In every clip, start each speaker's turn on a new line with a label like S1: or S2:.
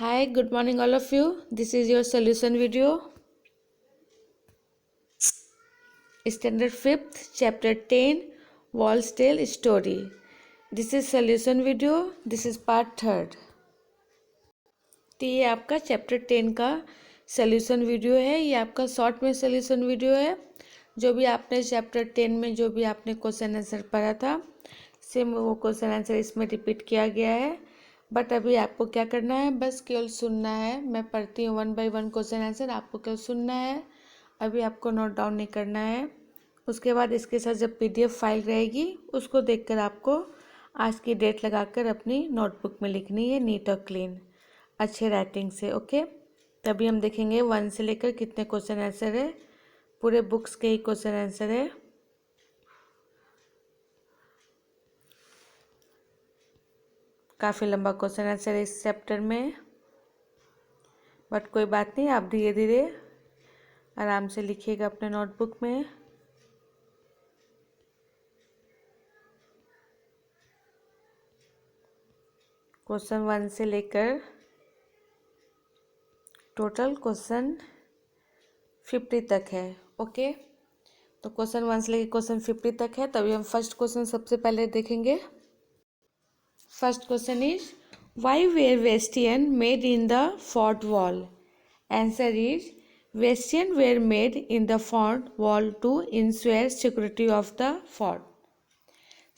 S1: Hi, good morning all of you. This is your solution video. Standard 5th, Chapter 10, Wall's Tale Story. This is solution video. This is part 3rd. तो ये आपका chapter 10 का solution video है। ये आपका short में solution video है। जो भी आपने चैप्टर 10 में जो भी आपने क्वेश्चन आंसर पढ़ा था सेम वो क्वेश्चन आंसर इसमें रिपीट किया गया है। बट अभी आपको क्या करना है, बस केवल सुनना है। मैं पढ़ती हूँ 1 बाय 1 क्वेश्चन आंसर, आपको केवल सुनना है। अभी आपको नोट डाउन नहीं करना है। उसके बाद इसके साथ जब PDF फाइल रहेगी उसको देखकर आपको आज की डेट लगाकर अपनी नोटबुक में लिखनी है, नीट और क्लीन, अच्छे राइटिंग से। ओके, तभी हम देखेंगे 1 से लेकर कितने क्वेश्चन आंसर है। पूरे बुक्स के ही क्वेश्चन आंसर है। काफ़ी लंबा क्वेश्चन आंसर है इस चैप्टर में, बट कोई बात नहीं, आप धीरे धीरे आराम से लिखिएगा अपने नोटबुक में। क्वेश्चन 1 से लेकर टोटल क्वेश्चन 50 तक है। ओके, तो क्वेश्चन 1 से लेकर क्वेश्चन 50 तक है। तभी हम फर्स्ट क्वेश्चन सबसे पहले देखेंगे। First question is why were वेस्टियन made in the fort wall? Answer is वेस्टियन were made in the fort wall to ensure security of the fort.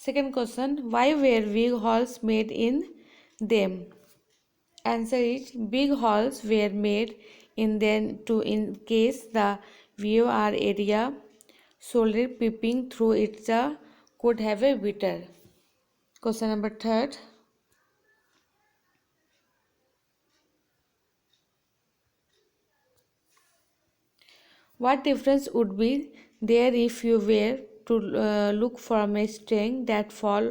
S1: Second question, why were big holes made in them? Answer is big holes were made in them to in case the view or area soldier peeping through it could have a better. Question number 3rd. What difference would be there if you were to look from a string that fall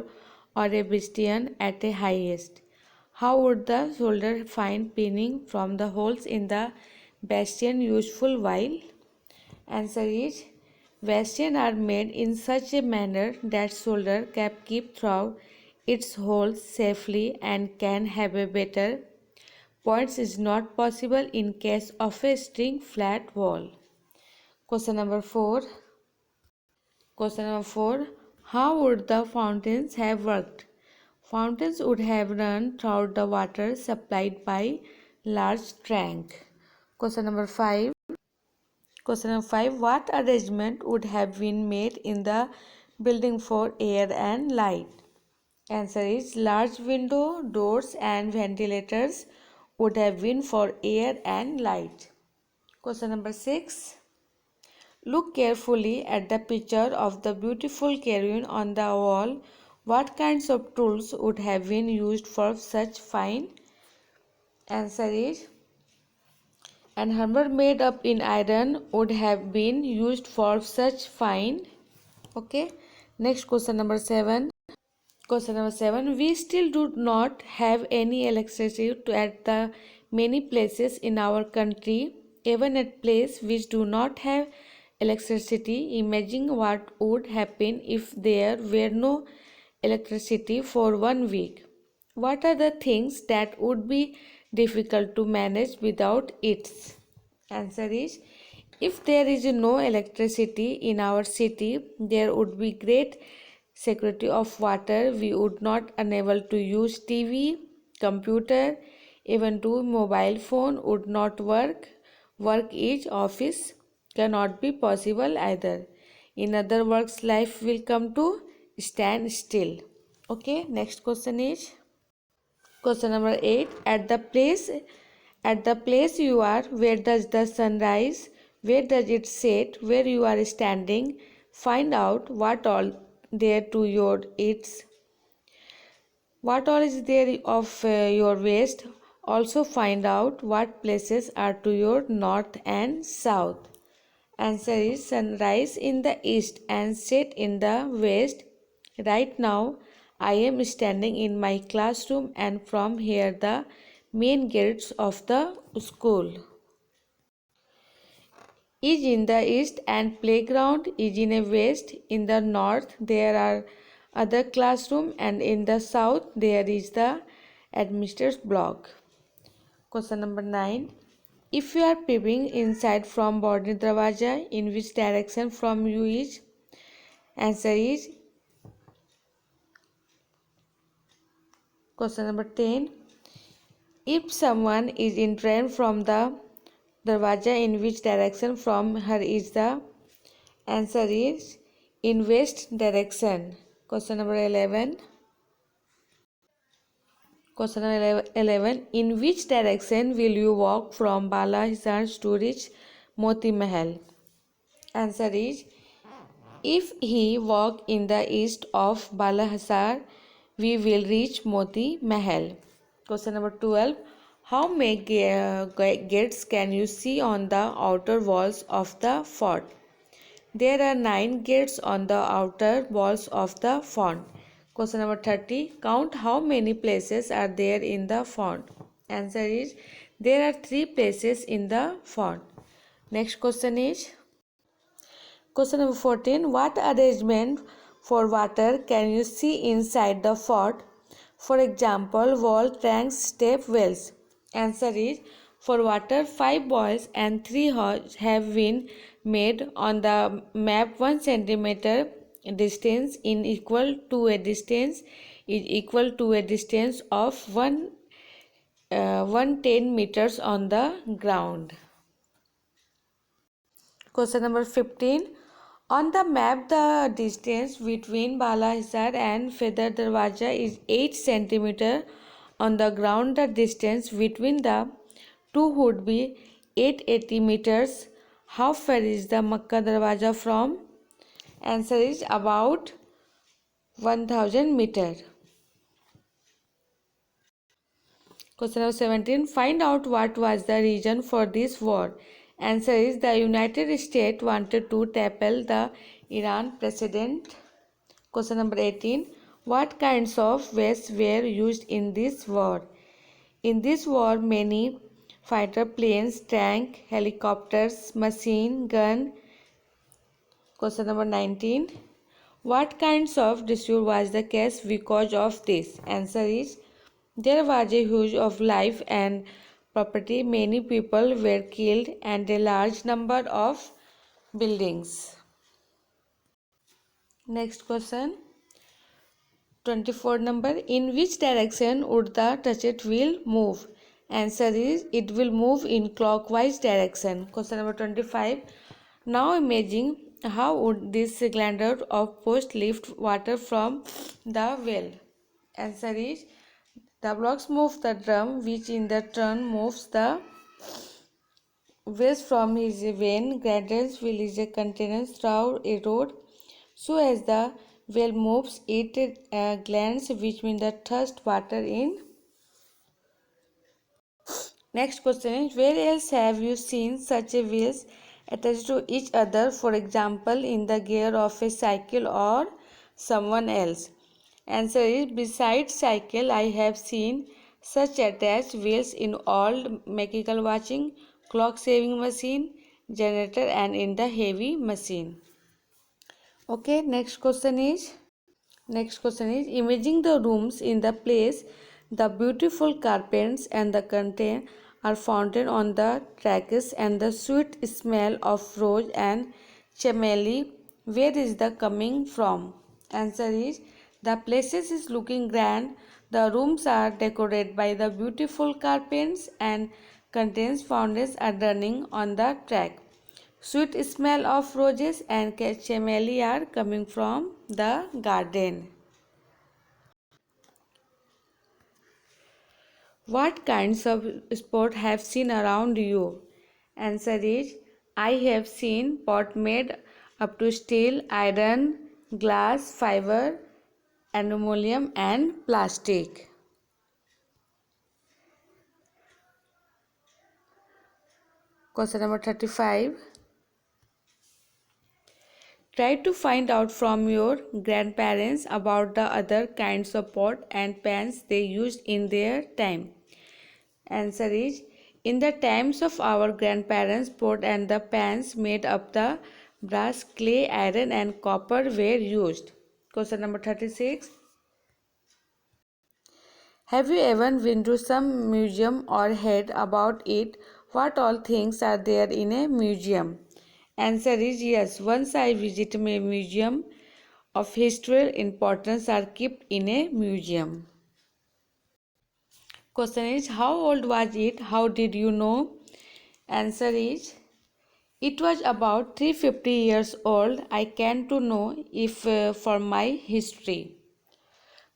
S1: or a bastion at a highest? How would the soldier find pinning from the holes in the bastion useful while? Answer is bastions are made in such a manner that soldier can keep through its holes safely and can have a better points is not possible in case of a string flat wall. Question number 4. Question number 4. How would the fountains have worked? Fountains would have run through the water supplied by large tank. Question number 5. Question number 5. What arrangement would have been made in the building for air and light? Answer is large window, doors and ventilators would have been for air and light. Question number 6. Look carefully at the picture of the beautiful carving on the wall. What kinds of tools would have been used for such fine? Answer is an hammer made up in iron would have been used for such fine. Okay, next question number 7. Question number 7. We still do not have any electricity at the many places in our country, even at places which do not have electricity. Imagine what would happen if there were no electricity for 1 week. What are the things that would be difficult to manage without it? Answer is if there is no electricity in our city, there would be great security of water. We would not unable to use TV, computer, even to mobile phone would not work. Work is office cannot be possible either. In other words, life will come to stand still. Okay, next question is question number 8. At the place you are, where does the sun rise? Where does it set? Where you are standing? Find out what all there to your its. What all is there of your west? Also find out what places are to your north and south. Answer is sunrise in the east and set in the west. Right now I am standing in my classroom and from here the main gates of the school is in the east and playground is in a west. In the north there are other classroom and in the south there is the administrator's block. Question number 9. If you are peeping inside from body darwaja, in which direction from you is? Answer is. Question number 10. If someone is in train from the darwaja, in which direction from her is the? Answer is in west direction. Question number 11. Question number 11. In which direction will you walk from Bala Hisar to reach Moti Mahal? Answer is, if he walk in the east of Bala Hisar, we will reach Moti Mahal. Question number 12. How many gates can you see on the outer walls of the fort? There are 9 gates on the outer walls of the fort. Question number 30. Count how many places are there in the font. Answer is, there are 3 places in the font. Next question is, question number 14. What arrangement for water can you see inside the fort? For example, wall, tanks, step wells. Answer is, for water, 5 boils and 3 holes have been made on the map. 1 centimeter distance in equal to a distance is equal to a distance of 110 meters on the ground. Question number 15. On the map, the distance between Bala Hisar and Feather Darwaja is 8 centimeter. On the ground, the distance between the two would be 880 meters. How far is the Makkah Darwaja from? Answer is about 1000 meters. Question number 17. Find out what was the reason for this war. Answer is, the United States wanted to topple the Iran president. Question number 18. What kinds of weapons were used in this war? In this war, many fighter planes, tank, helicopters, machine gun. Question number 19. What kinds of dispute was the case because of this? Answer is, there was a huge of life and property. Many people were killed and a large number of buildings. Next question. 24 number. In which direction would the touched wheel move? Answer is, it will move in clockwise direction. Question number 25. Now imagine how would this cylinder of post lift water from the well? Answer is, the blocks move the drum, which in the turn moves the waste from his vein. Gradient will is a continuous through a road. So as the well moves, it glands, which means the thirst water in. Next question is, where else have you seen such a wheels attached to each other? For example, in the gear of a cycle or someone else. Answer is, besides cycle, I have seen such attached wheels in old mechanical watching, clock saving machine, generator, and in the heavy machine. Okay, next question is, imagine the rooms in the place the beautiful carpets and the curtain are found on the tracks and the sweet smell of rose and chameli. Where is the coming from? Answer is, the places is looking grand. The rooms are decorated by the beautiful carpets and curtains found are running on the track. Sweet smell of roses and chameli are coming from the garden. What kinds of sport have seen around you? Answer is, I have seen pot made up to steel, iron, glass, fiber, aluminum and plastic. Question number 35. Try to find out from your grandparents about the other kinds of pot and pans they used in their time. Answer is, in the times of our grandparents, pot and the pans made of the brass, clay, iron and copper were used. Question number 36. Have you ever been to some museum or heard about it? What all things are there in a museum? Answer is yes. Once I visited a museum of historical importance are kept in a museum. Question is, how old was it? How did you know? Answer is, it was about 350 years old. I came to know if for my history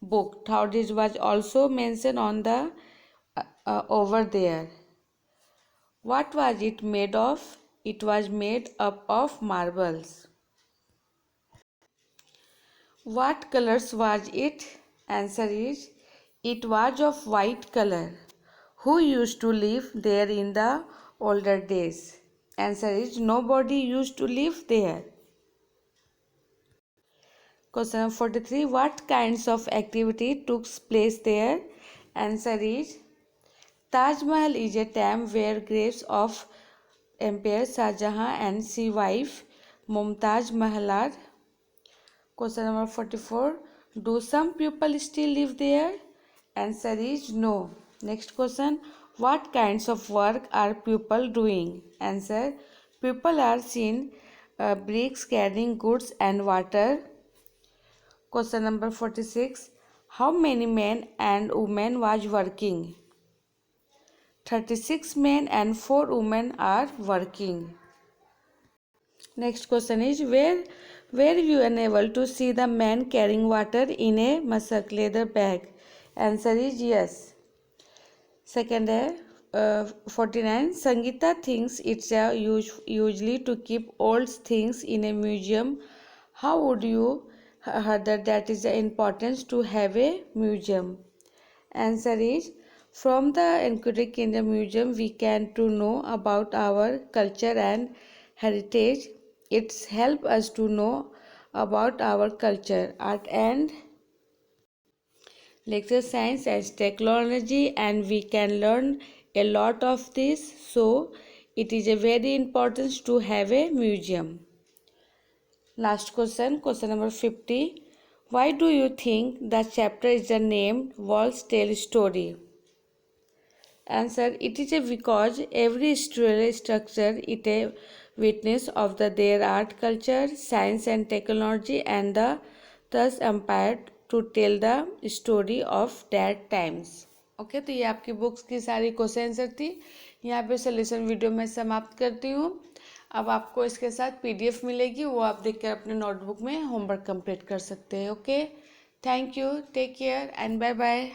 S1: book. How this was also mentioned on the over there. What was it made of? It was made up of marbles. What colors was it? Answer is, it was of white color. Who used to live there in the older days? Answer is, nobody used to live there. Question number 43. What kinds of activity took place there? Answer is, Taj Mahal is a tomb where graves of Emperor Shah Jahan and his wife Mumtaz Mahal are. Question number 44. Do some people still live there? Answer is no. Next question. What kinds of work are people doing? Answer. People are seen bricks carrying goods and water. Question number 46. How many men and women was working? 36 men and 4 women are working. Next question is, were you unable to see the man carrying water in a masak leather bag? Answer is yes. Second है 49. Sangeeta thinks it's usually to keep old things in a museum. How would you heard that is the importance to have a museum? Answer is, from the inquiry in the museum we can to know about our culture and heritage. It's help us to know about our culture, art and lecture science and technology, and we can learn a lot of this. So it is a very important to have a museum. Last question, question number 50. Why do you think the chapter is the name Walls Tell Story? Answer, it is because every story structure is a witness of their art, culture, science and technology, and the thus empowered to tell the story of that times. Okay तो ये आपकी books की सारी question answer थी। यहाँ पे solution video मैं समाप्त करती हूँ। अब आपको इसके साथ पीडीएफ मिलेगी, वो आप देखकर अपने नोटबुक में होमवर्क कंप्लीट कर सकते हैं। Okay, thank you, take care and bye bye.